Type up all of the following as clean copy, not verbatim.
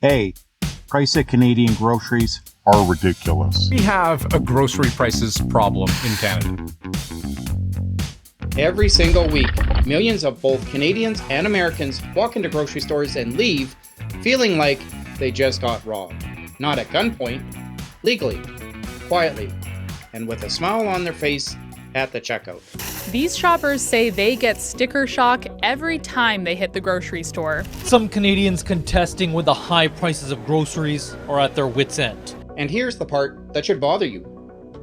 A. Price of Canadian groceries are ridiculous. We have a grocery prices problem in Canada. Every single week, millions of both Canadians and Americans walk into grocery stores and leave feeling like they just got robbed. Not at gunpoint, legally, quietly, and with a smile on their face at the checkout. These shoppers say they get sticker shock every time they hit the grocery store. Some Canadians contesting with the high prices of groceries are at their wits' end. And here's the part that should bother you.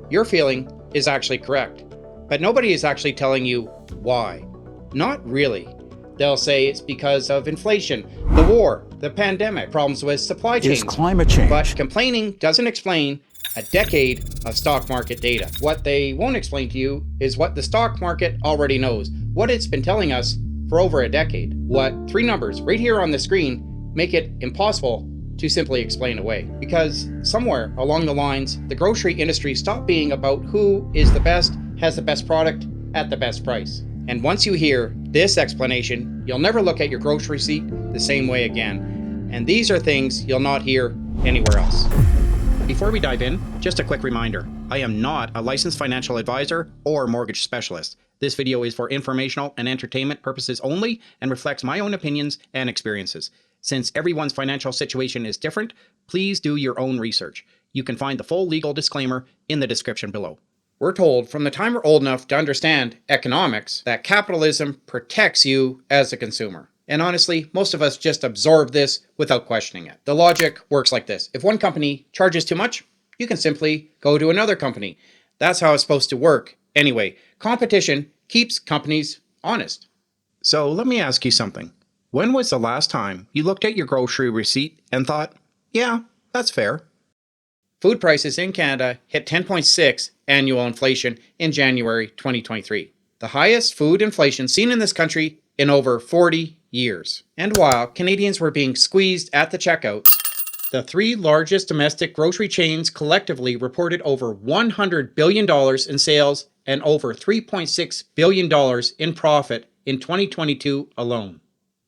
Your feeling is actually correct, but nobody is actually telling you why. Not really. They'll say it's because of inflation, the war, the pandemic, problems with supply chains. It's climate change. But complaining doesn't explain a decade of stock market data. What they won't explain to you is what the stock market already knows, what it's been telling us for over a decade. What 3 numbers right here on the screen make it impossible to simply explain away. Because somewhere along the lines, the grocery industry stopped being about who is the best, has the best product at the best price. And once you hear this explanation, you'll never look at your grocery receipt the same way again. And these are things you'll not hear anywhere else. Before we dive in, just a quick reminder. I am not a licensed financial advisor or mortgage specialist. This video is for informational and entertainment purposes only and reflects my own opinions and experiences. Since everyone's financial situation is different, please do your own research. You can find the full legal disclaimer in the description below. We're told from the time we're old enough to understand economics that capitalism protects you as a consumer. And honestly, most of us just absorb this without questioning it. The logic works like this. If one company charges too much, you can simply go to another company. That's how it's supposed to work. Anyway, competition keeps companies honest. So let me ask you something. When was the last time you looked at your grocery receipt and thought, yeah, that's fair? Food prices in Canada hit 10.6 annual inflation in January 2023. The highest food inflation seen in this country in over 40 years. And while Canadians were being squeezed at the checkouts, the 3 largest domestic grocery chains collectively reported over $100 billion in sales and over $3.6 billion in profit in 2022 alone.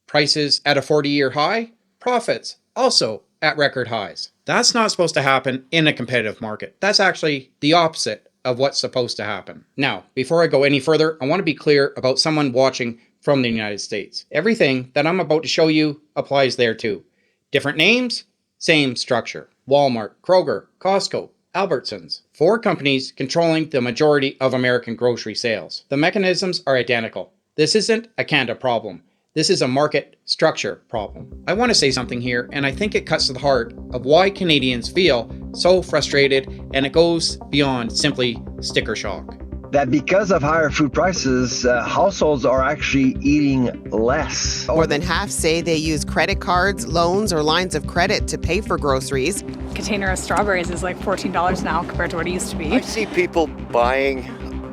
Prices at a 40-year high, profits also at record highs. That's not supposed to happen in a competitive market. That's actually the opposite of what's supposed to happen. Now, before I go any further, I want to be clear about someone watching from the United States. Everything that I'm about to show you applies there too. Different names, same structure. Walmart, Kroger, Costco, Albertsons. 4 companies controlling the majority of American grocery sales. The mechanisms are identical. This isn't a Canada problem. This is a market structure problem. I want to say something here, and I think it cuts to the heart of why Canadians feel so frustrated, and it goes beyond simply sticker shock. That because of higher food prices, households are actually eating less. More than half say they use credit cards, loans, or lines of credit to pay for groceries. A container of strawberries is like $14 now compared to what it used to be. I see people buying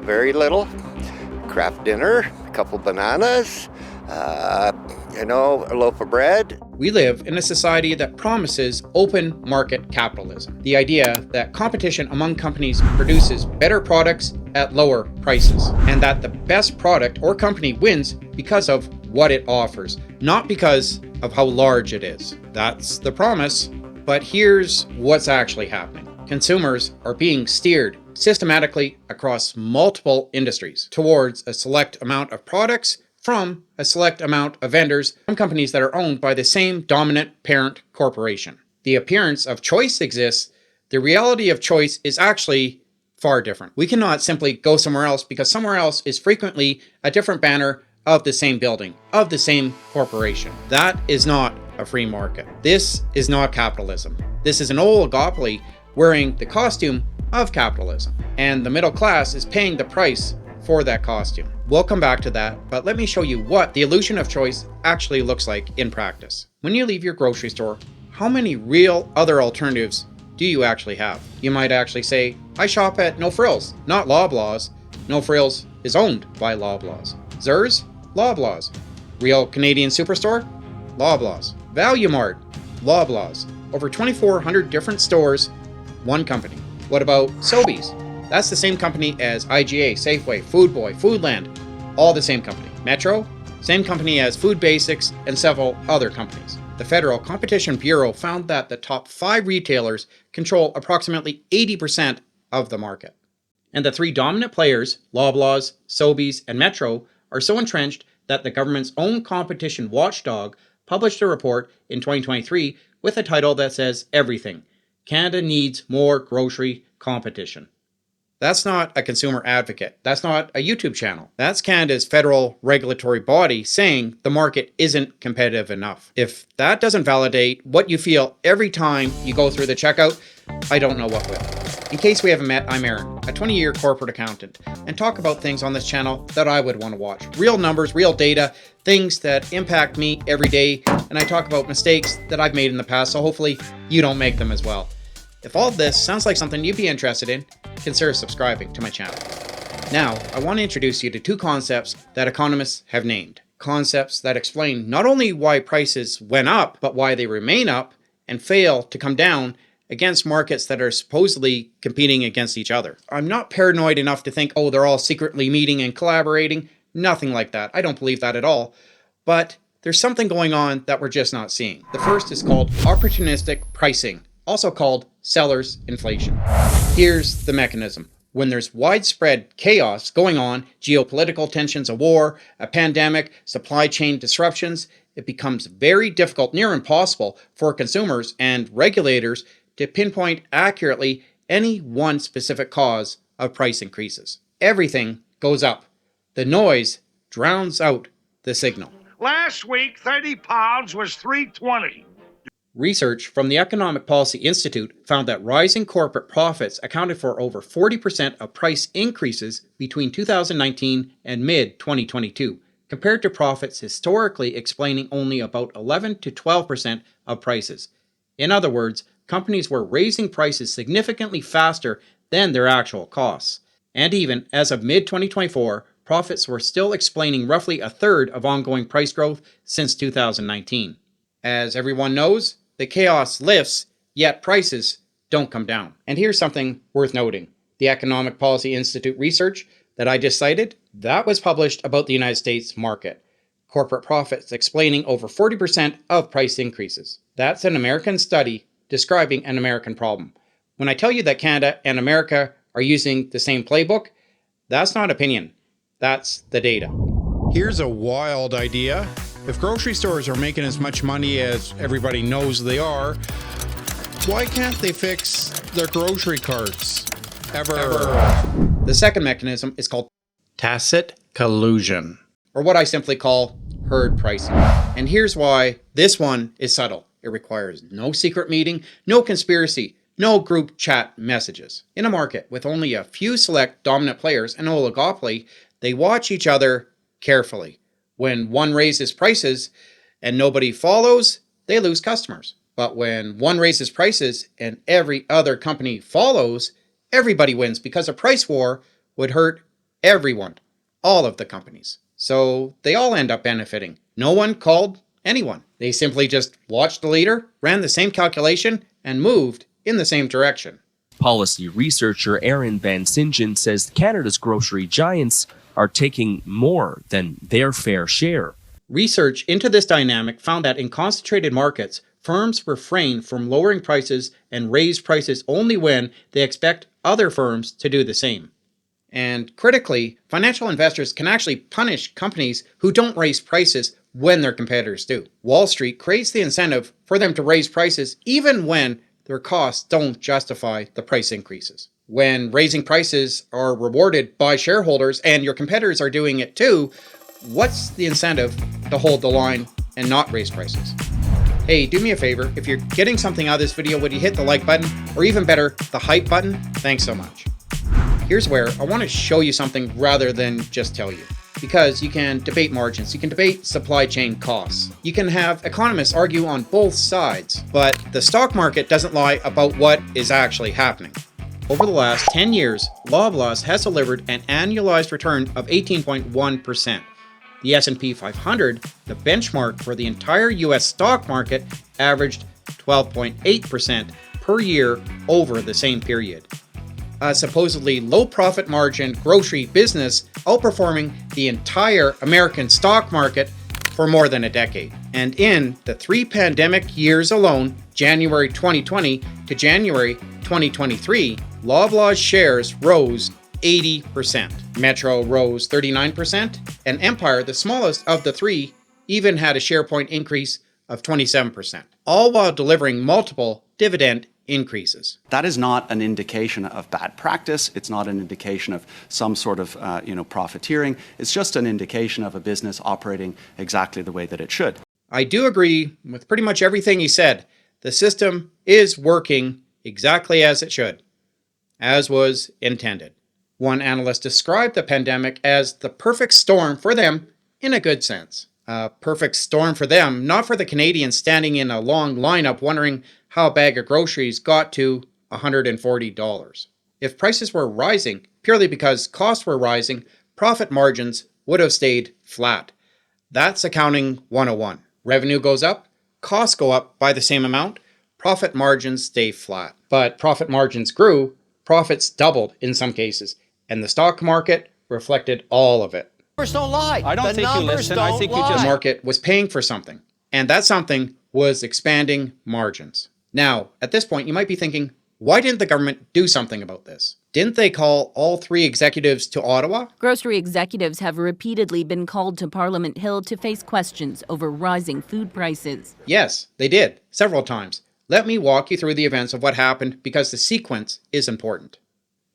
very little, craft dinner, a couple bananas, a loaf of bread. We live in a society that promises open market capitalism. The idea that competition among companies produces better products at lower prices, and that the best product or company wins because of what it offers, not because of how large it is. That's the promise, but here's what's actually happening. Consumers are being steered systematically across multiple industries towards a select amount of products from a select amount of vendors from companies that are owned by the same dominant parent corporation. The appearance of choice exists. The reality of choice is actually far different. We cannot simply go somewhere else because somewhere else is frequently a different banner of the same building, of the same corporation. That is not a free market. This is not capitalism. This is an oligopoly wearing the costume of capitalism. And the middle class is paying the price for that costume. We'll come back to that, but let me show you what the illusion of choice actually looks like in practice. When you leave your grocery store, how many real other alternatives do you actually have? You might actually say, I shop at No Frills, not Loblaws. No Frills is owned by Loblaws. Zers, Loblaws. Real Canadian Superstore, Loblaws. Value Mart, Loblaws. Over 2,400 different stores, one company. What about Sobeys? That's the same company as IGA, Safeway, Food Boy, Foodland, all the same company. Metro, same company as Food Basics and several other companies. The Federal Competition Bureau found that the top 5 retailers control approximately 80% of the market. And the 3 dominant players, Loblaws, Sobeys, and Metro, are so entrenched that the government's own competition watchdog published a report in 2023 with a title that says everything. Canada needs more grocery competition. That's not a consumer advocate. That's not a YouTube channel. That's Canada's federal regulatory body saying the market isn't competitive enough. If that doesn't validate what you feel every time you go through the checkout, I don't know what will. In case we haven't met, I'm Aaron, a 20-year corporate accountant, and talk about things on this channel that I would want to watch. Real numbers, real data, things that impact me every day, and I talk about mistakes that I've made in the past, so hopefully you don't make them as well. If all of this sounds like something you'd be interested in, consider subscribing to my channel. Now, I want to introduce you to 2 concepts that economists have named. Concepts that explain not only why prices went up, but why they remain up and fail to come down against markets that are supposedly competing against each other. I'm not paranoid enough to think, oh, they're all secretly meeting and collaborating. Nothing like that. I don't believe that at all. But there's something going on that we're just not seeing. The first is called opportunistic pricing, also called seller's inflation. Here's the mechanism. When there's widespread chaos going on, geopolitical tensions, a war, a pandemic, supply chain disruptions, it becomes very difficult, near impossible, for consumers and regulators to pinpoint accurately any one specific cause of price increases. Everything goes up. The noise drowns out the signal. Last week, 30 pounds was $3.20. Research from the Economic Policy Institute found that rising corporate profits accounted for over 40% of price increases between 2019 and mid-2022, compared to profits historically explaining only about 11 to 12% of prices. In other words, companies were raising prices significantly faster than their actual costs. And even as of mid-2024, profits were still explaining roughly a third of ongoing price growth since 2019. As everyone knows, the chaos lifts, yet prices don't come down. And here's something worth noting. The Economic Policy Institute research that I just cited, that was published about the United States market. Corporate profits explaining over 40% of price increases. That's an American study describing an American problem. When I tell you that Canada and America are using the same playbook, that's not opinion. That's the data. Here's a wild idea. If grocery stores are making as much money as everybody knows they are, why can't they fix their grocery carts? Ever. The second mechanism is called tacit collusion, or what I simply call herd pricing. And here's why this one is subtle. It requires no secret meeting, no conspiracy, no group chat messages. In a market with only a few select dominant players, an oligopoly, they watch each other carefully. When one raises prices and nobody follows, they lose customers. But when one raises prices and every other company follows, everybody wins, because a price war would hurt everyone, all of the companies. So they all end up benefiting. No one called anyone. They simply just watched the leader, ran the same calculation, and moved in the same direction. Policy researcher Aaron Van Singen says Canada's grocery giants are taking more than their fair share. Research into this dynamic found that in concentrated markets, firms refrain from lowering prices and raise prices only when they expect other firms to do the same. And critically, financial investors can actually punish companies who don't raise prices when their competitors do. Wall Street creates the incentive for them to raise prices even when their costs don't justify the price increases. When raising prices are rewarded by shareholders and your competitors are doing it too, what's the incentive to hold the line and not raise prices? Hey, do me a favor. If you're getting something out of this video, would you hit the like button, or even better, the hype button? Thanks so much. Here's where I want to show you something rather than just tell you. Because you can debate margins, you can debate supply chain costs. You can have economists argue on both sides, but the stock market doesn't lie about what is actually happening. Over the last 10 years, Loblaws has delivered an annualized return of 18.1%. The S&P 500, the benchmark for the entire US stock market, averaged 12.8% per year over the same period. A supposedly low profit margin grocery business outperforming the entire American stock market for more than a decade. And in the 3 pandemic years alone, January 2020 to January 2023, Loblaws shares rose 80%. Metro rose 39%, and Empire, the smallest of the three, even had a share point increase of 27%, all while delivering multiple dividend increases. That is not an indication of bad practice. It's not an indication of some sort of profiteering. It's just an indication of a business operating exactly the way that it should. I do agree with pretty much everything he said. The system is working exactly as it should, as was intended. One analyst described the pandemic as the perfect storm for them in a good sense. A perfect storm for them, not for the Canadians standing in a long lineup wondering how a bag of groceries got to $140. If prices were rising purely because costs were rising, profit margins would have stayed flat. That's accounting 101. Revenue goes up, costs go up by the same amount, profit margins stay flat. But profit margins grew, profits doubled in some cases, and the stock market reflected all of it. Numbers don't lie. I don't think you listen. I think you The just... market was paying for something, and that something was expanding margins. Now, at this point, you might be thinking, why didn't the government do something about this? Didn't they call all 3 executives to Ottawa? Grocery executives have repeatedly been called to Parliament Hill to face questions over rising food prices. Yes, they did, several times. Let me walk you through the events of what happened because the sequence is important.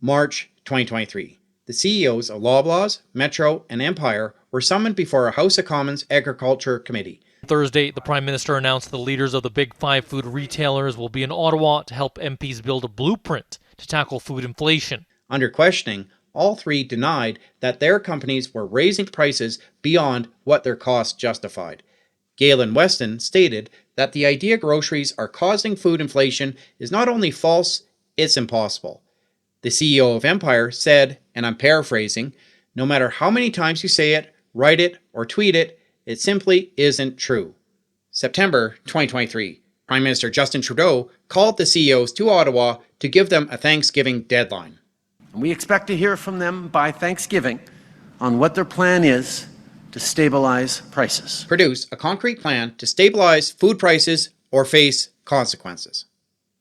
March 2023. The CEOs of Loblaws, Metro, and Empire were summoned before a House of Commons Agriculture Committee. Thursday, the Prime Minister announced the leaders of the big 5 food retailers will be in Ottawa to help MPs build a blueprint to tackle food inflation. Under questioning, all 3 denied that their companies were raising prices beyond what their costs justified. Galen Weston stated that the idea groceries are causing food inflation is not only false, it's impossible. The CEO of Empire said, and I'm paraphrasing, no matter how many times you say it, write it, or tweet it, it simply isn't true. September 2023, Prime Minister Justin Trudeau called the CEOs to Ottawa to give them a Thanksgiving deadline. We expect to hear from them by Thanksgiving on what their plan is to stabilize prices. Produce a concrete plan to stabilize food prices or face consequences.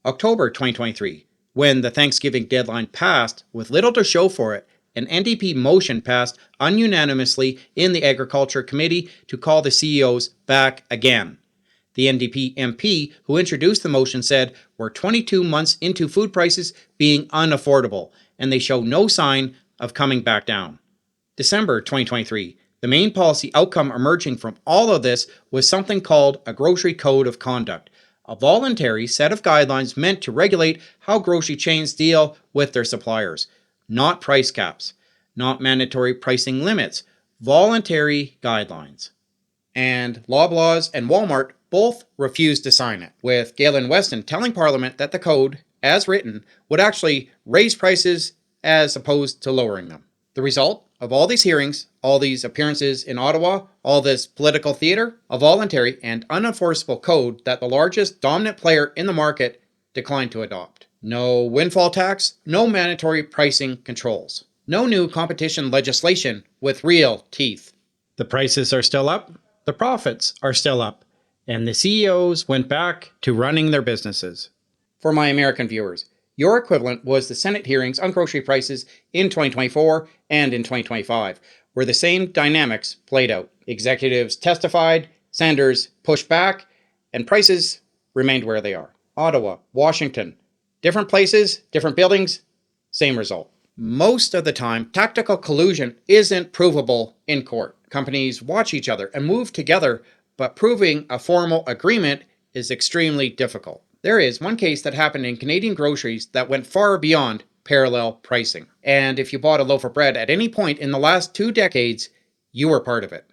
October 2023, when the Thanksgiving deadline passed with little to show for it, an NDP motion passed unanimously in the Agriculture Committee to call the CEOs back again. The NDP MP who introduced the motion said we're 22 months into food prices being unaffordable, and they show no sign of coming back down. December 2023, the main policy outcome emerging from all of this was something called a Grocery Code of Conduct, a voluntary set of guidelines meant to regulate how grocery chains deal with their suppliers. Not price caps, not mandatory pricing limits, voluntary guidelines. And Loblaws and Walmart both refused to sign it, with Galen Weston telling Parliament that the code, as written, would actually raise prices as opposed to lowering them. The result of all these hearings, all these appearances in Ottawa, all this political theater, a voluntary and unenforceable code that the largest dominant player in the market declined to adopt. No windfall tax, no mandatory pricing controls. No new competition legislation with real teeth. The prices are still up, the profits are still up, and the CEOs went back to running their businesses. For my American viewers, your equivalent was the Senate hearings on grocery prices in 2024 and in 2025, where the same dynamics played out. Executives testified, senators pushed back, and prices remained where they are. Ottawa, Washington, different places, different buildings, same result. Most of the time, tactical collusion isn't provable in court. Companies watch each other and move together, but proving a formal agreement is extremely difficult. There is one case that happened in Canadian groceries that went far beyond parallel pricing. And if you bought a loaf of bread at any point in the last 2 decades, you were part of it.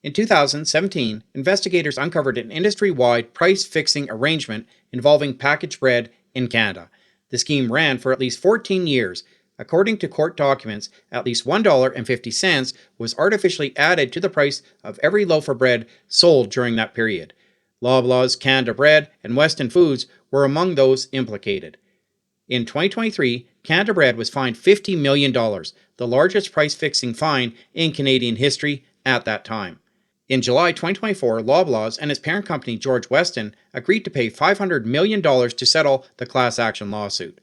In 2017, investigators uncovered an industry-wide price-fixing arrangement involving packaged bread in Canada. The scheme ran for at least 14 years. According to court documents, at least $1.50 was artificially added to the price of every loaf of bread sold during that period. Loblaws, Canada Bread, and Weston Foods were among those implicated. In 2023, Canada Bread was fined $50 million, the largest price-fixing fine in Canadian history at that time. In July 2024, Loblaws and its parent company George Weston agreed to pay $500 million to settle the class action lawsuit,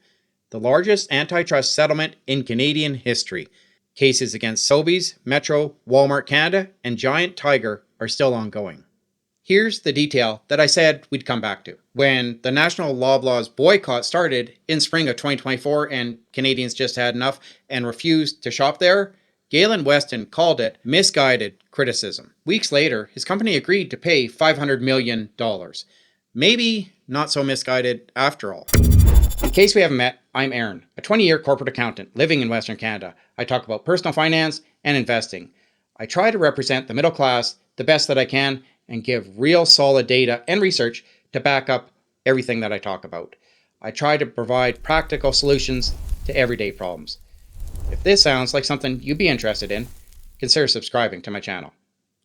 the largest antitrust settlement in Canadian history. Cases against Sobeys, Metro, Walmart Canada, and Giant Tiger are still ongoing. Here's the detail that I said we'd come back to. When the national Loblaws boycott started in spring of 2024 and Canadians just had enough and refused to shop there, Galen Weston called it misguided criticism. Weeks later, his company agreed to pay $500 million. Maybe not so misguided after all. In case we haven't met, I'm Aaron, a 20-year corporate accountant living in Western Canada. I talk about personal finance and investing. I try to represent the middle class the best that I can and give real solid data and research to back up everything that I talk about. I try to provide practical solutions to everyday problems. If this sounds like something you'd be interested in, consider subscribing to my channel.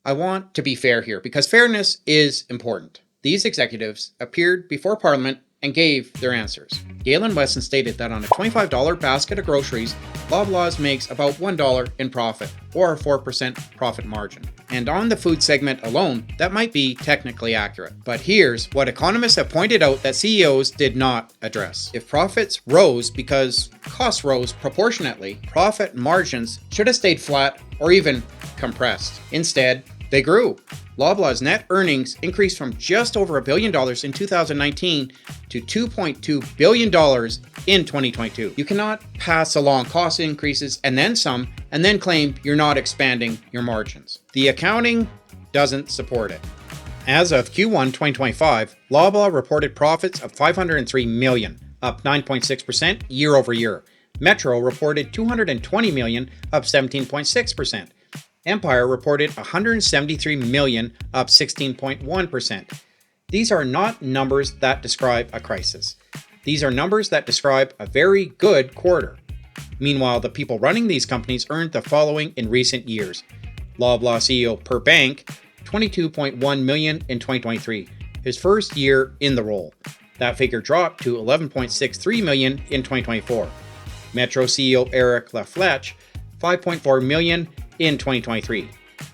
I want to be fair here because fairness is important. These executives appeared before Parliament and gave their answers. Galen Weston stated that on a $25 basket of groceries, Loblaws makes about $1 in profit, or a 4% profit margin. And on the food segment alone, that might be technically accurate. But here's what economists have pointed out that CEOs did not address. If profits rose because costs rose proportionately, profit margins should have stayed flat or even compressed. Instead, they grew. Loblaws' net earnings increased from just over $1 billion in 2019 to $2.2 billion in 2022. You cannot pass along cost increases and then some, and then claim you're not expanding your margins. The accounting doesn't support it. As of Q1 2025, Loblaw reported profits of $503 million, up 9.6% year over year. Metro reported $220 million, up 17.6%. Empire reported $173 million, up 16.1%. These are not numbers that describe a crisis. These are numbers that describe a very good quarter. Meanwhile, the people running these companies earned the following in recent years. Loblaw CEO Per Bank, $22.1 million in 2023, his first year in the role. That figure dropped to $11.63 million in 2024. Metro CEO Eric Laflèche, $5.4 million in 2023.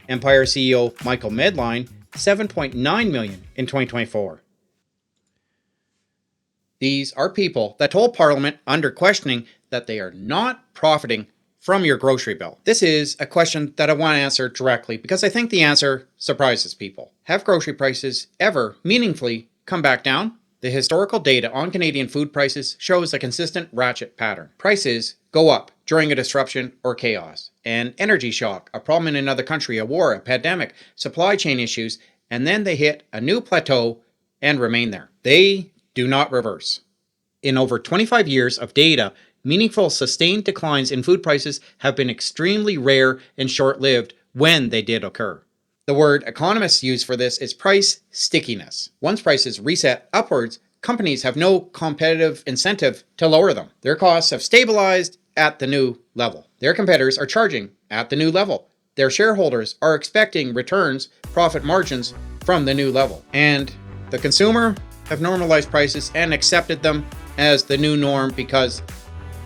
Empire CEO Michael Medline, $7.9 million in 2024. These are people that told Parliament under questioning that they are not profiting from your grocery bill. This is a question that I want to answer directly because I think the answer surprises people. Have grocery prices ever meaningfully come back down? The historical data on Canadian food prices shows a consistent ratchet pattern. Prices go up during a disruption or chaos. An energy shock, a problem in another country, a war, a pandemic, supply chain issues, and then they hit a new plateau and remain there. They do not reverse. In over 25 years of data, meaningful sustained declines in food prices have been extremely rare and short-lived when they did occur. The word economists use for this is price stickiness. Once prices reset upwards, companies have no competitive incentive to lower them. Their costs have stabilized at the new level. Their competitors are charging at the new level. Their shareholders are expecting returns, profit margins from the new level. And the consumer have normalized prices and accepted them as the new norm because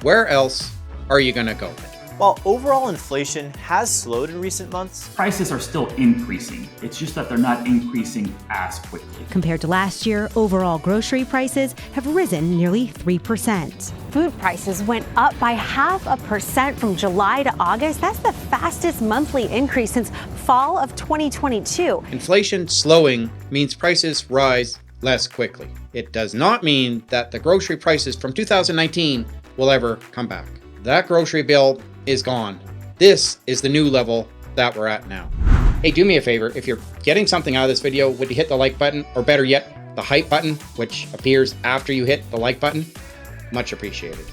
where else are you going to go? While overall inflation has slowed in recent months, prices are still increasing. It's just that they're not increasing as quickly. Compared to last year, overall grocery prices have risen nearly 3%. Food prices went up by 0.5% from July to August. That's the fastest monthly increase since fall of 2022. Inflation slowing means prices rise less quickly. It does not mean that the grocery prices from 2019 will ever come back. That grocery bill is gone. This is the new level that we're at now. Hey, do me a favor. If you're getting something out of this video, would you hit the like button, or better yet, the hype button, which appears after you hit the like button? Much appreciated.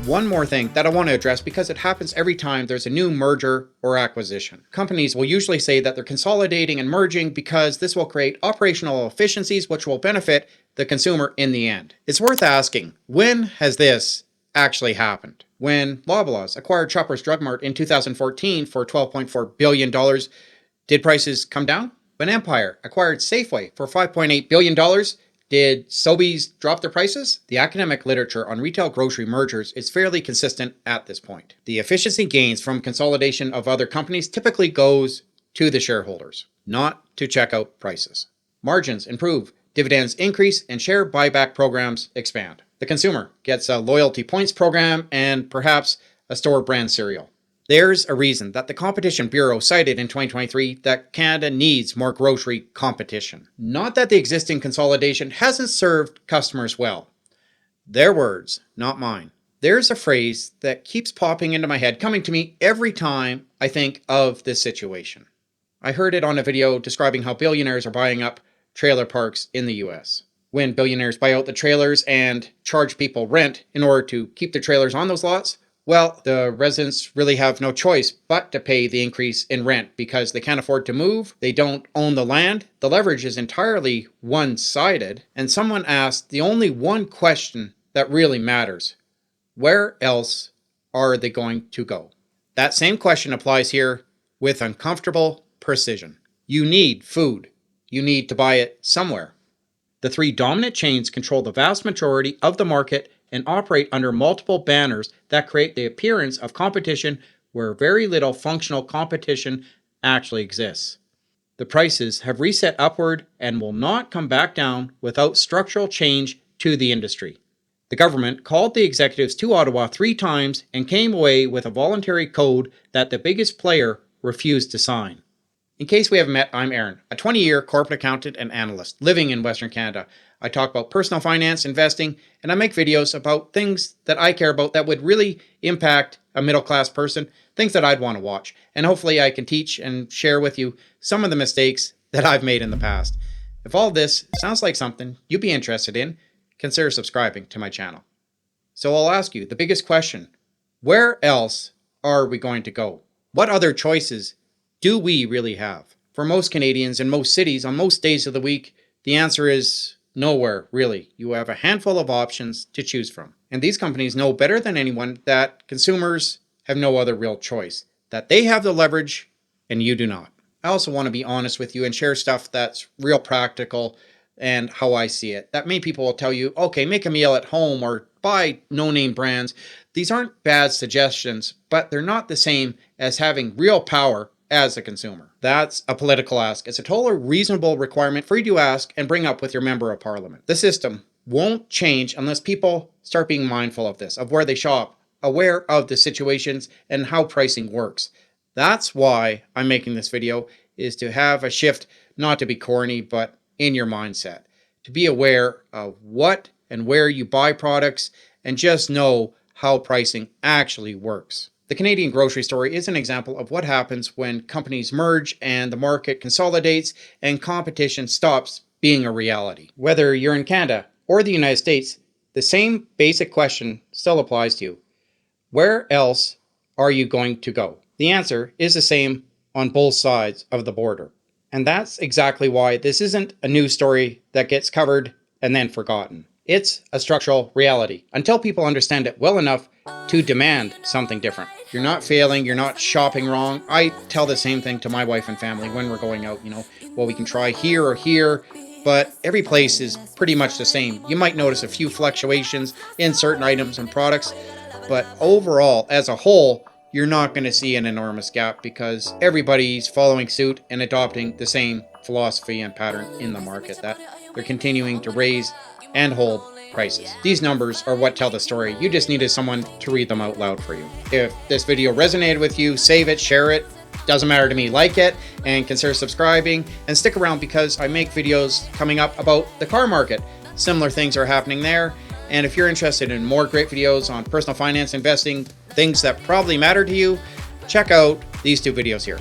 One more thing that I want to address because it happens every time there's a new merger or acquisition. Companies will usually say that they're consolidating and merging because this will create operational efficiencies which will benefit the consumer in the end. It's worth asking, when has this actually happened? When Loblaws acquired Shoppers Drug Mart in 2014 for $12.4 billion, did prices come down? When Empire acquired Safeway for $5.8 billion, did Sobeys drop their prices? The academic literature on retail grocery mergers is fairly consistent at this point. The efficiency gains from consolidation of other companies typically goes to the shareholders, not to check out prices. Margins improve, dividends increase, and share buyback programs expand. The consumer gets a loyalty points program and perhaps a store brand cereal. There's a reason that the Competition Bureau cited in 2023 that Canada needs more grocery competition. Not that the existing consolidation hasn't served customers well. Their words, not mine. There's a phrase that keeps popping into my head, coming to me every time I think of this situation. I heard it on a video describing how billionaires are buying up trailer parks in the US. When billionaires buy out the trailers and charge people rent in order to keep the trailers on those lots, well, the residents really have no choice but to pay the increase in rent because they can't afford to move, they don't own the land, the leverage is entirely one-sided, and someone asked the only one question that really matters: where else are they going to go? That same question applies here with uncomfortable precision. You need food. You need to buy it somewhere. The three dominant chains control the vast majority of the market and operate under multiple banners that create the appearance of competition where very little functional competition actually exists. The prices have reset upward and will not come back down without structural change to the industry. The government called the executives to Ottawa 3 times and came away with a voluntary code that the biggest player refused to sign. In case we haven't met, I'm Aaron, a 20-year corporate accountant and analyst living in Western Canada. I talk about personal finance, investing, and I make videos about things that I care about that would really impact a middle-class person, things that I'd want to watch. And hopefully I can teach and share with you some of the mistakes that I've made in the past. If all this sounds like something you'd be interested in, consider subscribing to my channel. So I'll ask you the biggest question: where else are we going to go? What other choices do we really have? For most Canadians in most cities on most days of the week, the answer is nowhere, really. You have a handful of options to choose from. And these companies know better than anyone that consumers have no other real choice, that they have the leverage and you do not. I also want to be honest with you and share stuff that's real practical and how I see it. That many people will tell you, okay, make a meal at home or buy no-name brands. These aren't bad suggestions, but they're not the same as having real power as a consumer. That's a political ask. It's a totally reasonable requirement for you to ask and bring up with your member of parliament. The system won't change unless people start being mindful of this, of where they shop, aware of the situations and how pricing works. That's why I'm making this video, is to have a shift, not to be corny, but in your mindset, to be aware of what and where you buy products and just know how pricing actually works. The Canadian grocery store is an example of what happens when companies merge and the market consolidates and competition stops being a reality. Whether you're in Canada or the United States, the same basic question still applies to you. Where else are you going to go? The answer is the same on both sides of the border. And that's exactly why this isn't a news story that gets covered and then forgotten. It's a structural reality until people understand it well enough to demand something different. You're not failing, you're not shopping wrong. I tell the same thing to my wife and family when we're going out, well, we can try here or here, but every place is pretty much the same. You might notice a few fluctuations in certain items and products, but overall, as a whole, you're not going to see an enormous gap because everybody's following suit and adopting the same philosophy and pattern in the market, that they're continuing to raise and hold prices. These numbers are what tell the story. You just needed someone to read them out loud for you. If this video resonated with you, save it, share it. Doesn't matter to me. Like it and consider subscribing and stick around because I make videos coming up about the car market. Similar things are happening there. And if you're interested in more great videos on personal finance, investing, things that probably matter to you, check out these 2 videos here.